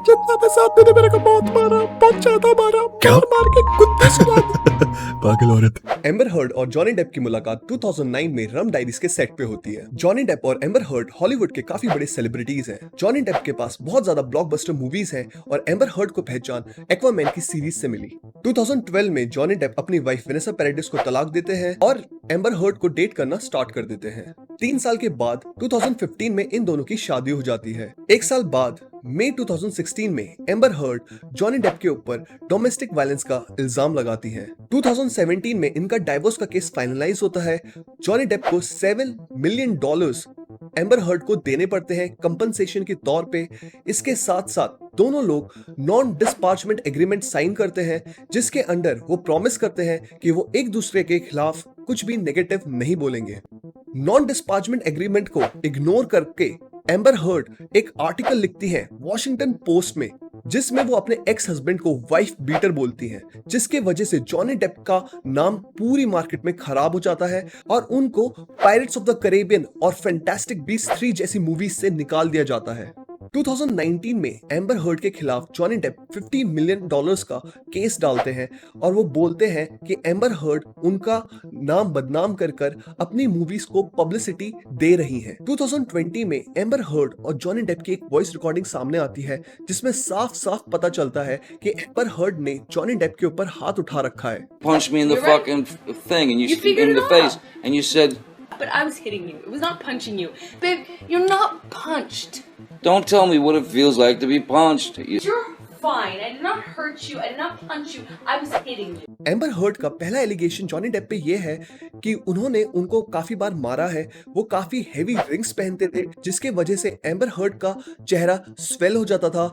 जितना मैं साथ तूने मेरे को बहुत मारा, बहुत ज्यादा मारा, क्या? मार मार के कुत्ते सुना दी। पागल औरत। एम्बर हर्ड और जॉनी डेप की मुलाकात 2009 में रम डायरीज के सेट पे होती है। जॉनी डेप और एम्बर हर्ड हॉलीवुड के काफी बड़े सेलिब्रिटीज हैं। जॉनी डेप के पास बहुत ज्यादा ब्लॉकबस्टर मूवीज हैं और एम्बर हर्ड को पहचान एक्वामैन की सीरीज से मिली। 2012 में जॉनी डेप अपनी वाइफ वेनेसा पैराडिस को तलाक देते हैं और एम्बर हर्ड को डेट करना स्टार्ट कर देते हैं। 3 साल के बाद 2015 में इन दोनों की शादी हो जाती है। 1 साल बाद मई 2016 में एम्बर हर्ड जॉनी डेप के ऊपर डोमेस्टिक वायलेंस का इल्जाम लगाती हैं। 2017 में इनका डाइवोर्स का केस फाइनलाइज होता है। जॉनी डेप को $7 मिलियन एम्बर हर्ड को देने पड़ते हैं कंपनसेशन के तौर पे। इसके साथ साथ दोनों लोग नॉन डिस्पार्चमेंट एग्रीमेंट साइन करते हैं, जिसके अंडर वो प्रॉमिस करते हैं कि वो एक दूसरे के खिलाफ कुछ भी नेगेटिव नहीं बोलेंगे। नॉन डिस्पार्चमेंट एग्रीमेंट को इग्नोर करके एम्बर हर्ड एक आर्टिकल लिखती है वॉशिंगटन पोस्ट में, जिसमें वो अपने एक्स हस्बैंड को वाइफ बीटर बोलती हैं, जिसके वजह से जॉनी डेप का नाम पूरी मार्केट में खराब हो जाता है और उनको पायरेट्स ऑफ द कैरेबियन और फैंटास्टिक बीस्ट 3 जैसी मूवीज से निकाल दिया जाता है। 2019 में एम्बर हर्ड के खिलाफ जॉनी डेप $50 मिलियन का केस डालते हैं और वो बोलते हैं कि एम्बर हर्ड उनका नाम बदनाम कर कर अपनी मूवीज को पब्लिसिटी दे रही हैं। 2020 में एम्बर हर्ड और जॉनी डेप की एक वॉइस रिकॉर्डिंग सामने आती है, जिसमें साफ साफ पता चलता है कि एम्बर हर्ड ने जॉनी डेप के ऊपर हाथ उठा रखा है। Punched me in the You're right. fucking thing, and You figured in it the out. face, and you said, But I was hitting you. It was not punching you. Babe, you're not punched. "Don't tell me what it feels like to be punched." You're fine. I did not hurt you. I did not punch you. I was hitting you. Amber heard का पहला allegation Johnny Depp पे ये है कि उन्होंने उनको काफी बार मारा है। वो काफी हेवी रिंग्स पहनते थे, जिसके वजह से एम्बर हर्ड का चेहरा स्वेल हो जाता था।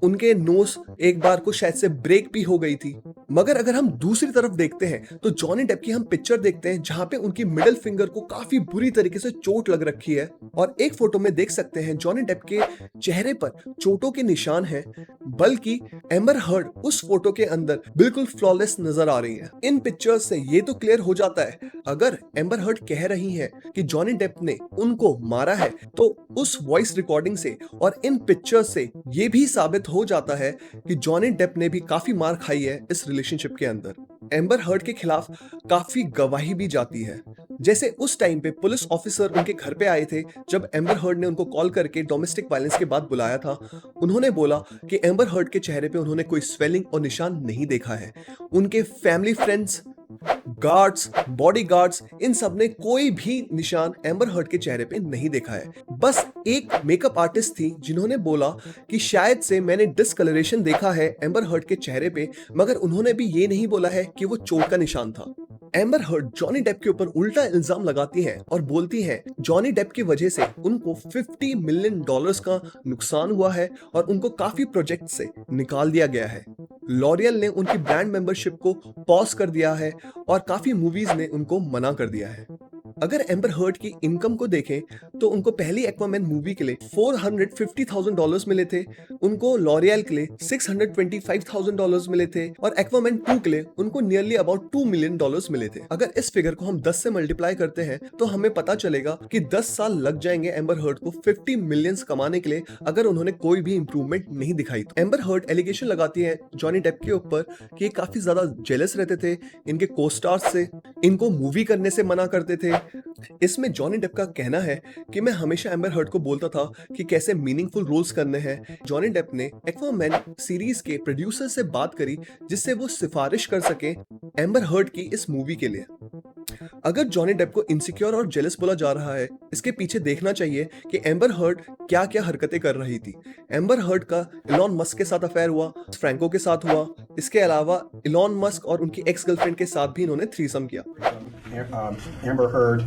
उनके नोज एक बार को शायद से ब्रेक भी हो गई थी। मगर अगर हम दूसरी तरफ देखते हैं तो जॉनी डेप की हम पिक्चर देखते हैं, जहां पे उनकी मिडिल फिंगर को काफी बुरी तरीके से चोट लग रखी है और एक फोटो में देख सकते हैं जॉनी डेप के चेहरे पर चोटों के निशान हैं, बल्कि एम्बर हर्ड उस फोटो के अंदर बिल्कुल फ्लॉलेस नजर आ रही है। इन पिक्चर्स से ये तो क्लियर हो जाता है, अगर एम्बर हर्ड कह रही है कि जॉनी डेप ने उनको मारा है, तो उस वॉइस रिकॉर्डिंग से और इन पिक्चर्स से ये भी साबित हो जाता है कि जॉनी डेप ने भी काफी मार खाई है इस रिलेशनशिप के अंदर। एम्बर हर्ड के खिलाफ काफी गवाही भी जाती है, जैसे उस टाइम पे पुलिस ऑफिसर उनके घर पे आए थे जब एम्बर हर्ड ने उनको कॉल करके डोमेस्टिक वायलेंस के बाद बुलाया था। उन्होंने बोला कि एम्बर हर्ड के चेहरे पे उन्होंने कोई स्वेलिंग और निशान नहीं देखा है। उनके फैमिली फ्रेंड्स, गार्ड्स, बॉडीगार्ड्स, इन सब ने कोई भी निशान एम्बर हर्ड के चेहरे पे नहीं देखा है। बस एक मेकअप आर्टिस्ट थी जिन्होंने बोला कि शायद से मैंने डिस्कलरेशन देखा है एम्बर हर्ड के चेहरे पे, मगर उन्होंने भी ये नहीं बोला है कि वो चोट का निशान था। एम्बर हर्ड जॉनी डेप के ऊपर उल्टा इल्जाम लगाती हैं और बोलती हैं जॉनी डेप की वजह से उनको $50 मिलियन का नुकसान हुआ है और उनको काफी प्रोजेक्ट से निकाल दिया गया है। लॉरियल ने उनकी ब्रांड मेंबरशिप को पॉज कर दिया है और काफी मूवीज ने उनको मना कर दिया है। अगर एम्बर हर्ड की इनकम को देखें तो उनको पहली एक्वामैन मूवी के लिए $450,000 मिले थे, उनको लॉरियल के लिए $625,000 मिले थे और एक्वामैन 2 के लिए उनको नियरली अबाउट $2 मिलियन मिले थे। अगर इस फिगर को हम 10 से मल्टीप्लाई करते हैं तो हमें पता चलेगा कि 10 साल लग जाएंगे एम्बर हर्ड को $50 मिलियन कमाने के लिए, अगर उन्होंने कोई भी इंप्रूवमेंट नहीं दिखाई तो। एम्बर हर्ड एलिगेशन लगाती है जॉनी डेप के ऊपर कि ये काफी ज्यादा जेलस रहते थे इनके को-स्टार्स से, इनको मूवी करने से मना करते थे। इसमें जॉनी डेप का कहना है कि मैं हमेशा एम्बर हर्ड को बोलता था कि कैसे मीनिंगफुल रोल्स करने हैं। जॉनी डेप ने एक्वामैन सीरीज के प्रोड्यूसर से बात करी जिससे वो सिफारिश कर सके एम्बर हर्ड की इस मूवी के लिए। अगर जॉनी डेप को इनसिक्योर और जेलस बोला जा रहा है, इसके पीछे देखना चाहिए कि एम्बर हर्ड क्या क्या हरकतें कर रही थी। एम्बर हर्ड का इलॉन मस्क के साथ अफेयर हुआ, फ्रैंको के साथ हुआ, इसके अलावा इलॉन मस्क और उनकी एक्स गर्लफ्रेंड के साथ भी इन्होंने थ्रीसम किया। Amber Heard,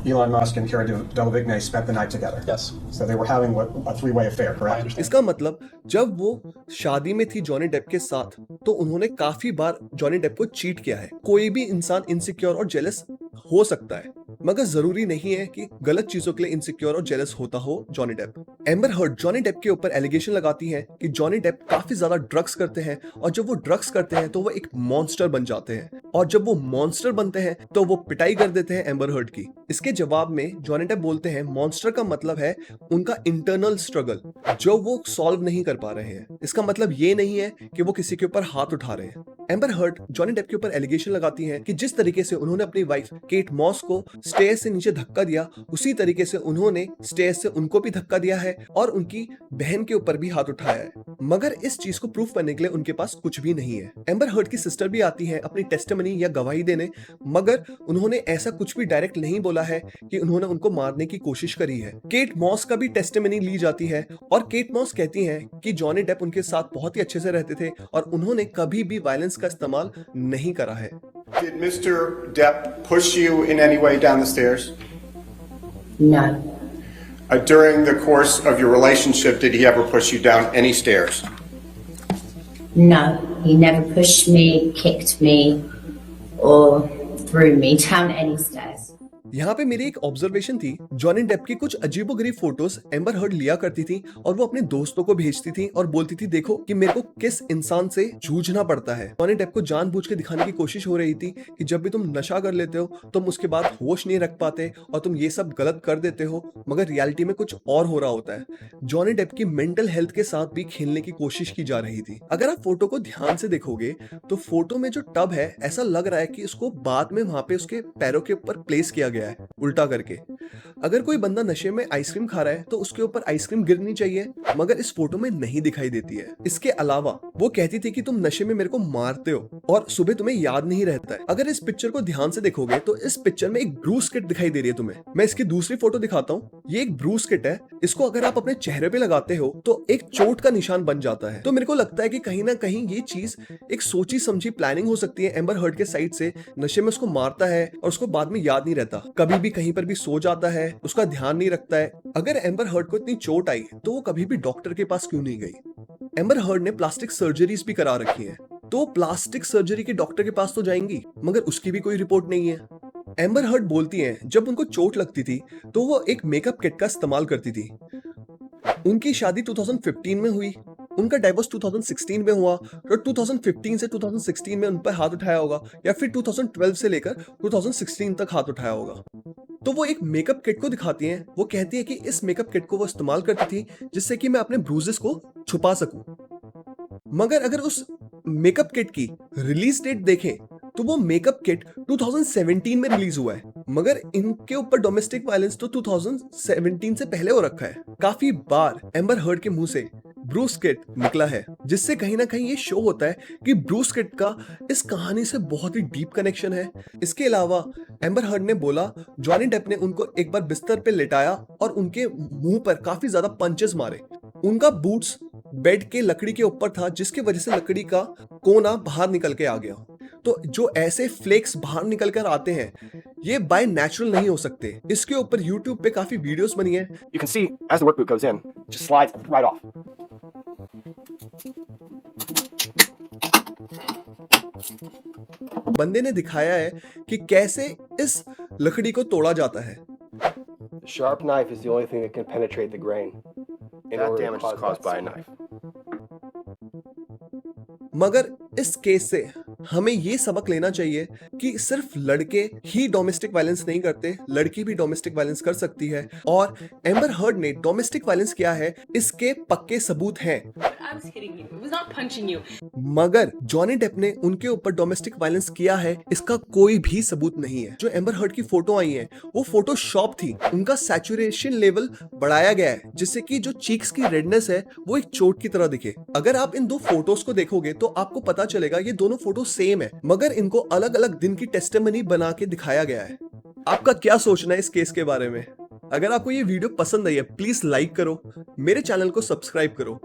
Elon Musk, and Cara Delevingne spent the night together. Yes. So they were having a three-way affair, correct? इसका मतलब जब वो शादी में थी जॉनी डेप के साथ तो उन्होंने काफी बार जॉनी डेप को चीट किया है। कोई भी इंसान इनसिक्योर और जेलस हो सकता है, मगर जरूरी नहीं है कि गलत चीजों के लिए इनसिक्योर और जेलस होता हो Johnny Depp. Amber Heard Johnny Depp के ऊपर एलिगेशन लगाती है कि जॉनी डेप काफी ज्यादा ड्रग्स करते हैं और जब वो ड्रग्स करते हैं तो वो एक मॉन्स्टर बन जाते हैं। और जब वो मॉन्स्टर बनते हैं तो वो पिटाई कर देते हैं एम्बर हर्ड की। इसके जवाब में जॉनी डेप बोलते हैं मॉन्स्टर का मतलब है उनका इंटरनल स्ट्रगल जो वो सॉल्व नहीं कर पा रहे हैं। इसका मतलब ये नहीं है कि वो किसी के ऊपर हाथ उठा रहे हैं। एम्बर हर्ड जॉनी डेप के ऊपर एलिगेशन लगाती हैं कि जिस तरीके से उन्होंने अपनी वाइफ केट मॉस को स्टेयर्स से नीचे धक्का दिया, उसी तरीके से उन्होंने स्टेयर्स से उनको भी धक्का दिया है और उनकी बहन के ऊपर भी हाथ उठाया है। मगर इस चीज को प्रूफ करने के लिए उनके पास कुछ भी नहीं है। एम्बर हर्ड की सिस्टर भी आती है अपनी टेस्टिमनी या गवाही देने, मगर उन्होंने ऐसा कुछ भी डायरेक्ट नहीं बोला है कि उन्होंने उनको मारने की कोशिश करी है। केट मॉस का भी टेस्टिमनी ली जाती है और केट मॉस कहती हैं कि जॉनी डेप उनके साथ बहुत ही अच्छे से रहते थे और उन्होंने कभी भी वायलेंस का इस्तेमाल नहीं करा है। Did Mr. Depp push you in any way down the stairs? No, During the course of your relationship, did he ever push you down any stairs? no, he never pushed me, kicked me, or threw me down any stairs. यहाँ पे मेरी एक observation थी, Johnny Depp की कुछ अजीबोगरीब photos amber heard लिया करती थी और वो अपने दोस्तों को भेजती थी और बोलती थी देखो कि मेरे को किस इंसान से जूझना पड़ता है। जॉनी डेप को जानबूझ के दिखाने की कोशिश हो रही थी कि जब भी तुम नशा कर लेते हो तुम उसके बाद होश नहीं रख पाते और तुम ये सब गलत कर देते हो, मगर रियलिटी में कुछ और हो रहा होता है। जॉनी डेप की मेंटल हेल्थ के साथ भी खेलने की कोशिश की जा रही थी। अगर आप फोटो को ध्यान से देखोगे तो फोटो में जो टब है ऐसा लग रहा है कि उसको बाद में वहां पे उसके पैरों के ऊपर प्लेस किया गया है उल्टा करके। अगर कोई बंदा नशे में आइसक्रीम खा रहा है तो उसके ऊपर आइसक्रीम गिरनी चाहिए, मगर इस फोटो में नहीं दिखाई देती है। इसके अलावा वो कहती थी कि तुम नशे में मेरे को मारते हो और सुबह तुम्हें याद नहीं रहता है। अगर इस पिक्चर को ध्यान से देखोगे तो इस पिक्चर में एक ब्रूस किट दिखाई दे रही है तुम्हें। मैं इसकी दूसरी फोटो दिखाता हूँ। ये एक ब्रूस किट है। इसको अगर आप अपने चेहरे पे लगाते हो तो एक चोट का निशान बन जाता है। तो मेरे को लगता है कि कहीं ना कहीं ये चीज एक सोची समझी प्लानिंग हो सकती है एम्बर हर्ड के साइड से। नशे में उसको मारता है और उसको बाद में याद नहीं रहता, कभी भी कहीं पर भी सो जाता है, उसका ध्यान नहीं रखता है। अगर एम्बर हर्ड को इतनी चोट आई तो वो कभी भी डॉक्टर के पास क्यों नहीं गई? एम्बर हर्ड ने प्लास्टिक सर्जरीज भी करा रखी है, तो प्लास्टिक सर्जरी के डॉक्टर के पास तो जाएंगी, मगर उसकी भी कोई रिपोर्ट नहीं है। एम्बर हर्ड बोलती हैं जब उनको चोट लगती थी तो वो एक मेकअप किट का इस्तेमाल करती थी। उनकी शादी 2015 में हुई, उनका डाइवोर्स 2016 में हुआ और 2015 से 2016 में उन पर हाथ उठाया होगा या फिर 2012 से लेकर 2016 तक हाथ उठाया होगा। तो वो एक मेकअप किट को दिखाती हैं। वो कहती है कि इस मेकअप किट को वो इस्तेमाल करती थी जिससे कि मैं अपने ब्रूजेस को छुपा सकूं। मगर अगर उस मेकअप किट की रिलीज डेट देखें तो वो मेकअप किट 2017 में रिलीज हुआ है, मगर इनके ऊपर डोमेस्टिक वायलेंस तो 2017 से पहले हो रखा है। काफी बार एम्बर हर्ड के मुंह से ब्रूस किट निकला है, जिससे कहीं ना कहीं ये शो होता है कि ब्रूस किट का इस कहानी से बहुत ही डीप कनेक्शन है। इसके अलावा एम्बर हर्ड ने बोला जॉनी डेप ने उनको एक बार बिस्तर पे लेटाया और उनके मुंह पर काफी ज्यादा पंचेस मारे। उनका बूट्स बेड के लकड़ी के ऊपर था जिसकी वजह से लकड़ी का कोना बाहर निकल के आ गया। तो जो ऐसे फ्लेक्स बाहर निकल कर आते हैं ये बाय नेचुरल नहीं हो सकते। इसके ऊपर YouTube पे काफी वीडियोस बनी है। You can see as the work boot goes in, just slides right off. बंदे ने दिखाया है कि कैसे इस लकड़ी को तोड़ा जाता है। The sharp knife is the only thing that can penetrate the grain. In That order to damage is cause caused that by a signal. knife. मगर इस केस से हमें ये सबक लेना चाहिए कि सिर्फ लड़के ही डोमेस्टिक वायलेंस नहीं करते, लड़की भी डोमेस्टिक वायलेंस कर सकती है। और एम्बर हर्ड ने डोमेस्टिक वायलेंस किया है, इसके पक्के सबूत हैं। I was hitting you. It was not punching you. मगर जॉनी डेप ने उनके ऊपर डोमेस्टिक वायलेंस किया है, इसका कोई भी सबूत नहीं है। जो एम्बर हर्ड की फोटो आई है वो फोटो शॉप थी। उनका सैचुरेशन लेवल बढ़ाया गया है जिससे कि जो चीक्स की रेडनेस है वो एक चोट की तरह दिखे। अगर आप इन दो फोटोज को देखोगे तो आपको पता चलेगा ये दोनों फोटो सेम है, मगर इनको अलग अलग दिन की टेस्टिमनी बना के दिखाया गया है। आपका क्या सोचना है इस केस के बारे में? अगर आपको ये वीडियो पसंद आई है प्लीज लाइक करो, मेरे चैनल को सब्सक्राइब करो।